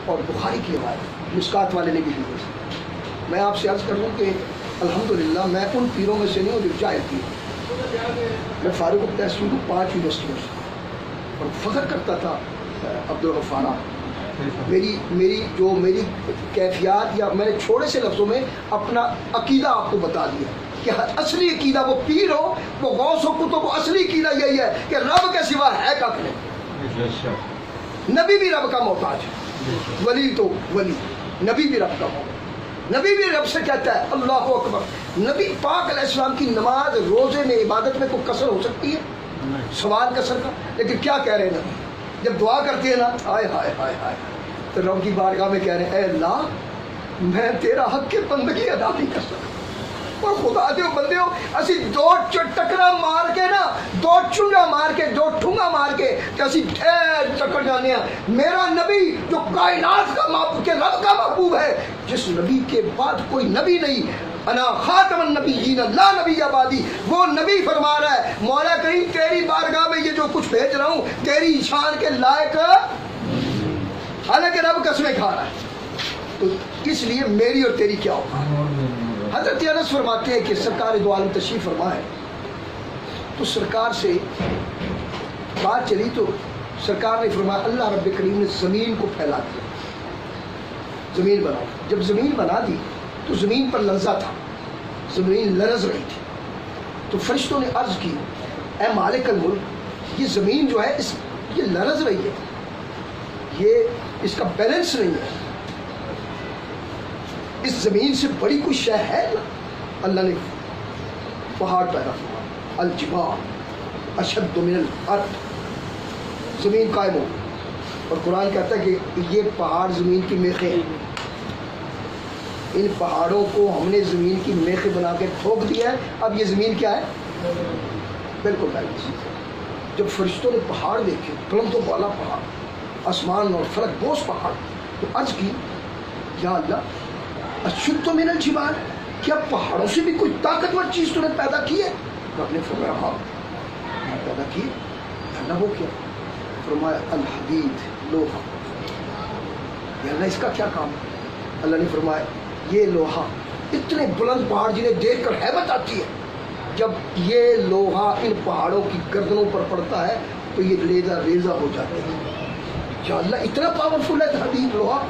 اور بخاری کی روایت مشکات والے نے بھی لی ہے. میں آپ سے عرض کر لوں کہ الحمدللہ میں ان پیروں میں سے نہیں ہوں جو جاہل کی. میں فاروق التحصیل ہوں 5 یونیورسٹیوں سے اور فخر کرتا تھا عبدالغفار. میری کیفیات یا میں نے چھوڑے سے لفظوں میں اپنا عقیدہ آپ کو بتا دیا کہ اصلی عقیدہ وہ پیر ہو، وہ غوث ہو کتب، وہ اصلی عقیدہ یہی ہے کہ رب کے سوا ہے کک نہیں. نبی بھی رب کا محتاج ہے، ولی تو ولی، نبی بھی رب کا محتاج، نبی بھی رب سے کہتا ہے اللہ اکبر. نبی پاک علیہ السلام کی نماز روزے میں عبادت میں کوئی کسر ہو سکتی ہے؟ سوال کسر کا. لیکن کیا کہہ رہے ہیں نبی جب دعا کرتی ہے نا، ہائے ہائے ہائے ہائے، تو رب کی بارگاہ میں کہہ رہے ہیں اے اللہ میں تیرا حق کی بندگی ادا نہیں کر سکتا. اور خدا دیو بندے ہو اسی دو ٹکرا مار کے نا، دو چنگا مار کے، دو ٹھونگا مار کے کہ اسی ڈھیر چکر جانے ہیں. میرا نبی جو کائنات کا محبوب کے رب کا محبوب ہے، جس نبی کے بعد کوئی نبی نہیں، انا خاتم النبیین لا نبی بعدی، وہ نبی فرما رہا ہے مولا کریم تیری بارگاہ میں یہ جو کچھ بھیج رہا ہوں تیری شان کے لائق، حالانکہ رب قسمیں کھا رہا ہے. تو اس لیے میری اور تیری کیا ہوگا. حضرت انس فرماتے ہیں کہ سرکار دو عالم تشریف فرما ہے تو سرکار سے بات چلی تو سرکار نے فرمایا اللہ رب کریم نے زمین کو پھیلا دیا، زمین بناؤ. جب زمین بنا دی تو زمین پر لرزہ تھا، زمین لرز رہی تھی. تو فرشتوں نے عرض کی اے مالک الملک یہ زمین جو ہے یہ لرز رہی ہے، یہ اس کا بیلنس نہیں ہے، اس زمین سے بڑی کوئی شے ہے نا. اللہ نے پہاڑ پیدا فرمایا، الجبال اشد من الارض، زمین قائم ہو. اور قرآن کہتا ہے کہ یہ پہاڑ زمین کی میخیں ہیں، ان پہاڑوں کو ہم نے زمین کی میخیں بنا کے ٹھوک دیا ہے. اب یہ زمین کیا ہے؟ بالکل بیلنس. جب فرشتوں نے پہاڑ دیکھے، بلند و بالا پہاڑ، آسمان اور فلک بوس پہاڑ، تو عرض کی یا اللہ اشد من الجبال، کیا پہاڑوں سے بھی کوئی طاقتور چیز تو نے پیدا کی ہے؟ رب نے فرمایا ہاں پیدا کی. اللہ وہ کیا؟ فرمایا الحدید، لوہا. یا اللہ اس کا کیا کام ہے؟ اللہ نے فرمایا یہ لوہا، اتنے بلند پہاڑ جنہیں دیکھ کر حیبت آتی ہے، جب یہ لوہا ان پہاڑوں کی گردنوں پر پڑتا ہے تو یہ ریزہ ریزہ ہو جاتے ہیں. یا اللہ اتنا پاورفل ہے حدید لوہا،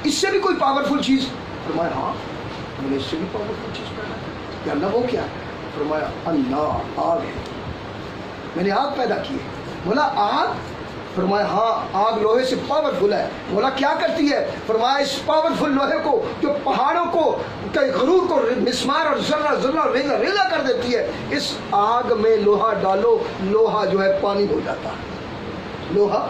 اس سے بھی کوئی پاورفل چیز؟ فرمایا ہاں میں نے اس سے بھی پاورفل چیز پیدا کی. یا اللہ وہ کیا ہے؟ فرمایا اللہ، آگ ہے، میں نے آگ پیدا کی ہے. بولا آگ؟ فرمایا ہاں آگ لوہے سے پاورفل ہے. بولا کیا کرتی ہے؟ فرمایا اس پاورفل لوہے کو جو پہاڑوں کو غرور کو مسمار اور ذرہ ذرہ ریزہ ریزہ کر دیتی ہے، اس آگ میں لوہا ڈالو، لوہا جو ہے پانی ہو جاتا ہے، لوہا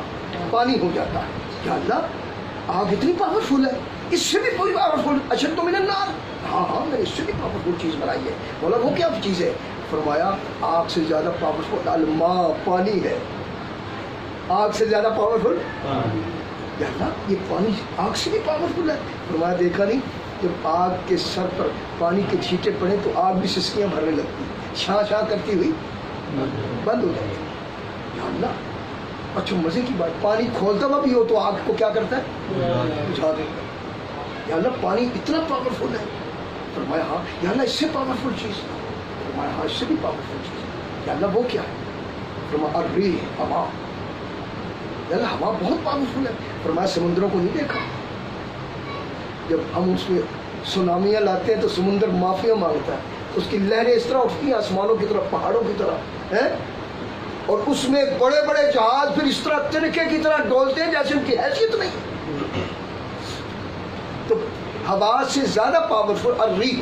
پانی ہو جاتا ہے. یا اللہ آگ اتنی پاورفل ہے، اس سے بھی کوئی پاورفل اشد من النار؟ ہاں ہاں میں نے اس سے بھی پاورفل چیز بنائی ہے. بولا وہ کیا چیز ہے؟ فرمایا آگ سے زیادہ پاورفل الماء، پانی ہے. آگ سے زیادہ پاورفل؟ یا اللہ یہ پانی آگ سے بھی پاورفل ہے. فرمایا دیکھا نہیں جب آگ کے سر پر پانی کے چھینٹے پڑے تو آگ بھی سسکیاں بھرنے لگتی، شاں شاں کرتی ہوئی بند ہو جاتی. یا اللہ اچھا مزے کی بات، پانی کھولتا ہوا بھی ہو تو آگ کو کیا کرتا ہے؟ بجھا دیتا ہے. یا اللہ پانی اتنا پاورفل ہے؟ فرمایا ہاں. یا اللہ اس سے پاورفل چیز؟ فرمایا ہاں اس سے بھی پاورفل چیز. یا اللہ وہ کیا ہے؟ فرمایا الریح، ہوا. یا اللہ ہوا بہت پاورفل ہے. فرمایا سمندروں کو نہیں دیکھا؟ جب ہم اس میں سونامیاں لاتے ہیں تو سمندر معافیاں مانگتا ہے، اس کی لہریں اس طرح اٹھتی ہیں آسمانوں کی طرح، پہاڑوں کی طرح ہیں، اور اس میں بڑے بڑے جہاز پھر اس طرح تنکے کی طرح ڈولتے ہیں جیسے ان کی حیثیت نہیں. تو ہوا سے زیادہ پاورفل الریح،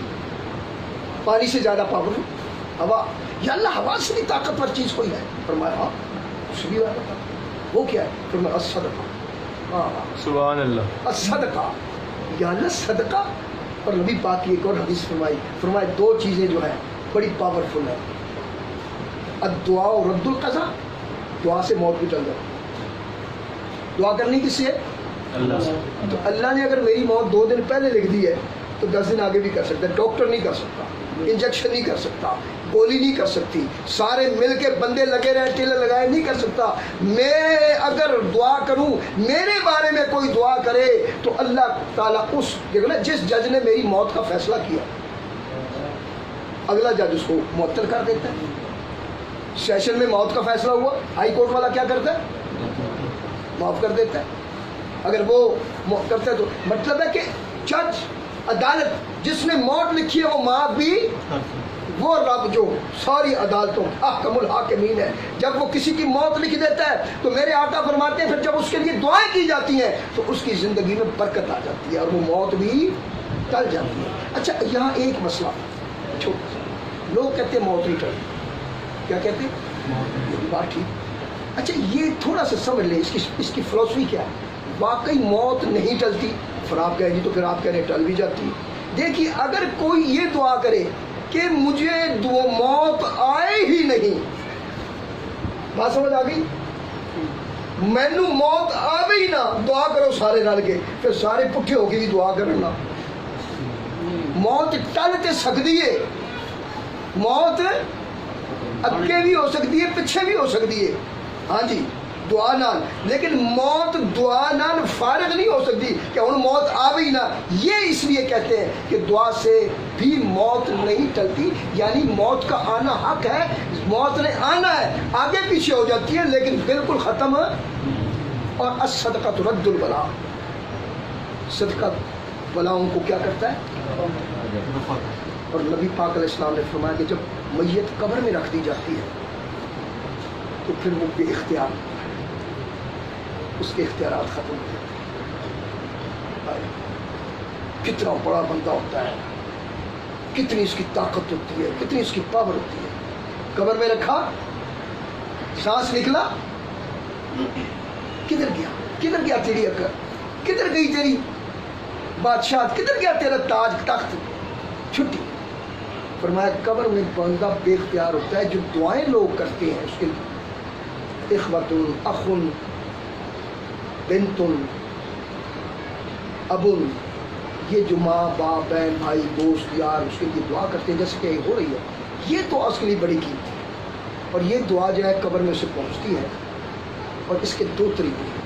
پانی سے زیادہ پاورفل ہوا. یا اللہ ہوا سے بھی طاقتور چیز کوئی ہے؟ فرمایا ہاں اس سے بھی زیادہ طاقتور. وہ کیا ہے؟ فرمایا الصدقہ. ہاں سبحان اللہ، الصدقہ. یا اللہ صدقہ. اور نبی پاک کی ایک اور حدیث فرمائی، فرمایا دو چیزیں جو ہیں بڑی پاورفل ہیں، الدعاء و رد القضاء، دعا سے موت بھی ٹل جاتی. دعا کرنی کس سے؟ اللہ سے. تو اللہ نے اگر میری موت 2 دن پہلے لکھ دی ہے تو 10 دن آگے بھی کر سکتا ہے. ڈاکٹر نہیں کر سکتا، انجیکشن نہیں کر سکتا، گولی نہیں کر سکتی، سارے مل کے بندے لگے رہے ٹیلے لگائے نہیں کر سکتا۔ میں اگر دعا کروں، میرے بارے میں کوئی دعا کرے تو اللہ تعالیٰ اس دیکھو نا، جس جج نے میری موت کا فیصلہ کیا اگلا جج اس کو معطل کر دیتا ہے۔ سیشن میں موت کا فیصلہ ہوا، ہائی کورٹ والا کیا کرتا ہے؟ معاف کر دیتا ہے۔ اگر وہ کرتا ہے تو مطلب ہے کہ جج عدالت جس نے موت لکھی ہے وہ معاف بھی، وہ رب جو ساری عدالتوں احکم الحاکمین ہے، جب وہ کسی کی موت لکھ دیتا ہے تو میرے آقا فرماتے ہیں پھر جب اس کے لیے دعائیں کی جاتی ہیں تو اس کی زندگی میں برکت آ جاتی ہے اور وہ موت بھی ٹل جاتی ہے۔ اچھا یہاں ایک مسئلہ چھوٹا سا، لوگ کہتے ہیں موت نہیں ٹلتی، کیا کہتے ہیں؟ یہ بھی بات ٹھیک۔ اچھا یہ تھوڑا سا سمجھ لیں اس کی فلسفی کیا ہے۔ واقعی موت نہیں ٹلتی، پھر آپ کہیں گی تو پھر آپ کہہ رہے ہیں ٹل بھی جاتی۔ دیکھیے اگر کوئی یہ دعا کرے کہ مجھے موت آئے ہی نہیں، بات سمجھ آ گئی؟ مینو موت آوے ہی نہ، دعا کرو سارے رل کے، پھر سارے پٹھے ہو کے بھی دعا کرنا۔ موت ٹل تے سکتی ہے، موت اگے بھی ہو سکتی ہے پیچھے بھی ہو سکتی ہے، ہاں جی دعا نال، لیکن موت دعا نال فارغ نہیں ہو سکتی کہ ہن موت آوے ہی نہ۔ یہ اس لیے کہتے ہیں کہ دعا سے بھی موت نہیں ٹلتی، یعنی موت کا آنا حق ہے، موت نے آنا ہے، آگے پیچھے ہو جاتی ہے لیکن بالکل ختم۔ اور الصدقہ ترد البلا، صدقہ بلاؤں کو کیا کرتا ہے؟ اور نبی پاک علیہ السلام نے فرمایا کہ جب میت قبر میں رکھ دی جاتی ہے تو پھر وہ بے اختیار، اس کے اختیارات ختم ہو جاتے ہیں۔ کتنا بڑا بندہ ہوتا ہے، کتنی اس کی طاقت ہوتی ہے، کتنی اس کی پاور ہوتی ہے، قبر میں رکھا، سانس نکلا، کدھر گیا؟ کدھر گیا تیری عقل؟ کدھر گئی تیری بادشاہ؟ کدھر گیا تیرا تاج تخت؟ چھٹی۔ فرمایا قبر میں بندہ بے اختیار ہوتا ہے، جو دعائیں لوگ کرتے ہیں اس کے اخوۃ، اخ، بنت، اب، یہ جو ماں باپ بہن بھائی دوست یار اس کے لیے دعا کرتے ہیں جیسے کہ یہ ہو رہی ہے، یہ تو اصلی بڑی قیمت ہے۔ اور یہ دعا جو ہے قبر میں سے پہنچتی ہے، اور اس کے دو طریقے ہیں۔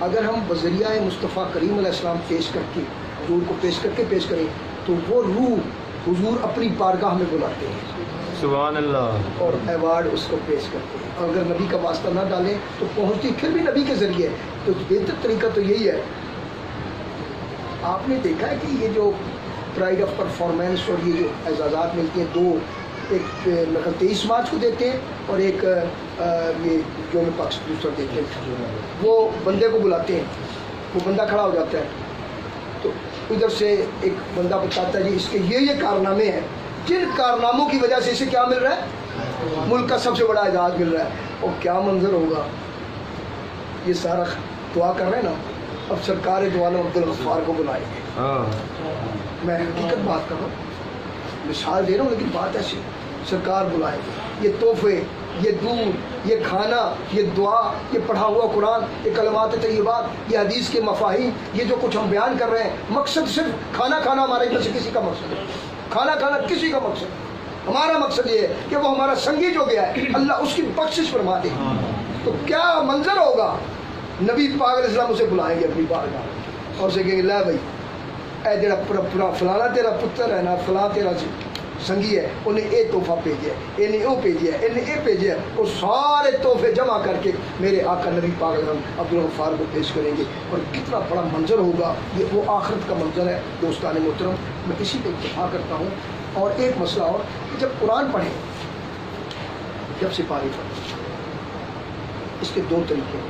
اگر ہم بذریعہ مصطفیٰ کریم علیہ السلام پیش کر کے حضور کو پیش کریں تو وہ روح حضور اپنی بارگاہ میں بلاتے ہیں، سبحان اللہ، اور ایوارڈ اس کو پیش کرتے ہیں۔ اور اگر نبی کا واسطہ نہ ڈالیں تو پہنچتی پھر بھی نبی کے ذریعے۔ تو بہتر طریقہ تو یہی ہے۔ آپ نے دیکھا ہے کہ یہ جو پرائڈ آف پرفارمنس اور یہ جو اعزازات ملتے ہیں، دو، ایک 23 مارچ کو دیتے ہیں اور ایک یہ یوم پاک دوسرا دیتے ہیں۔ وہ بندے کو بلاتے ہیں، وہ بندہ کھڑا ہو جاتا ہے تو ادھر سے ایک بندہ بتاتا ہے جی اس کے یہ کارنامے ہیں، جن کارناموں کی وجہ سے اسے کیا مل رہا ہے؟ ملک کا سب سے بڑا اعزاز مل رہا ہے۔ اور کیا منظر ہوگا، یہ سارا دعا کر رہے ہیں نا، اب سرکار دو عالم عبدالغفار کو بلائیں گے۔ میں حقیقت بات کر رہا ہوں، مثال دے رہا ہوں لیکن بات ایسی، سرکار بلائیں گے، یہ تحفے، یہ دودھ، یہ کھانا، یہ دعا، یہ پڑھا ہوا قرآن، یہ کلمات طیبات، یہ حدیث کے مفاہیم، یہ جو کچھ ہم بیان کر رہے ہیں، مقصد صرف کھانا کھانا ہمارے میں سے کسی کا مقصد ہے، کھانا کھانا کسی کا مقصد، ہمارا مقصد یہ ہے کہ وہ ہمارا سنگی جو گیا ہے اللہ اس کی بخشش فرما دے۔ تو کیا منظر ہوگا، نبی پاک علیہ السلام اسے بلائیں گے اپنی بارگاہ اور اسے کہیں گے لے بھائی اے جڑا فلانا تیرا پتر ہے نا، فلاں تیرا سنگی ہے، انہیں اے تحفہ بھیجا ہے، انہیں وہ بھیجا ہے، انہیں اے بھیجا ہے، وہ سارے تحفے جمع کر کے میرے آقا نبی پاک علیہ السلام عبدالغفار کو پیش کریں گے۔ اور کتنا بڑا منظر ہوگا، یہ وہ آخرت کا منظر ہے۔ دوستان محترم، میں اسی پہ اتفاق کرتا ہوں۔ اور ایک مسئلہ اور، جب قرآن پڑھیں، جب سپاہی پڑھیں، اس کے دو طریقے ہیں۔